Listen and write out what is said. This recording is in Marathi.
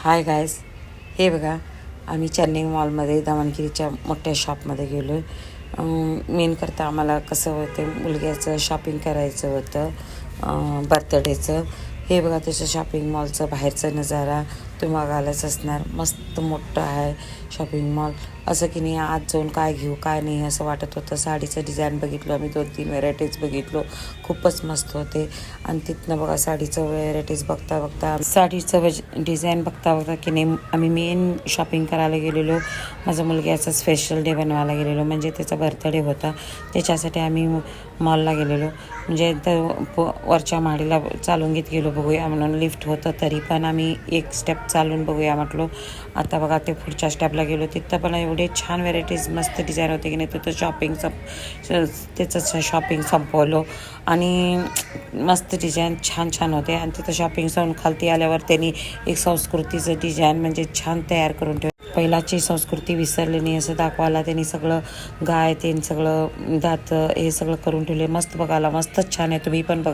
हाय गायस, हे बघा आम्ही चेन्नई मॉलमध्ये दावणगिरीच्या मोठ्या शॉपमध्ये गेलो आहे. मेन करता आम्हाला कसं होतं, मुलग्याचं शॉपिंग करायचं होतं बर्थडेचं. हे बघा त्याचं शॉपिंग मॉलचं बाहेरचं नजारा तुम्ही बघायलाच असणार. मस्त मोठं आहे शॉपिंग मॉल. असं की नाही आज जाऊन काय घेऊ काय नाही असं वाटत होतं. साडीचं डिझाईन बघितलं आम्ही, 2-3 व्हेरायटीज बघितलो, खूपच मस्त होते. आणि तिथनं बघा साडीचं व्हेरायटीज बघता साडीचं डिझाईन बघता की नाही आम्ही मेन शॉपिंग करायला गेलेलो. माझ्या मुलग्याचा स्पेशल डे बनवायला गेलेलो, म्हणजे त्याचा बर्थडे होता. त्याच्यासाठी आम्ही मॉलला गेलेलो. म्हणजे तर वरच्या माडीला चालून घेत गेलो बघूया म्हणून. लिफ्ट होतं तरी पण आम्ही एक स्टेप चालून बघूया म्हटलो. आता बघा ते पुढच्या स्टेपला गेलो, तिथं पण एवढे छान व्हेरायटीज मस्त डिझाईन होते की नाही. तिथं त्याचं शॉपिंग संपवलो आणि मस्त डिझाईन छान होते. आणि तिथं शॉपिंग संपवून खालती आल्यावर त्यांनी एक संस्कृतीचं डिझाईन म्हणजे छान तयार करून ठेवलं. पहिलाची संस्कृती विसरली नाही असं दाखवायला त्यांनी सगळं गाय ते सगळं दात हे सगळं करून ठेवले. मस्त बघायला मस्तच छान आहे. तुम्ही पण बघा.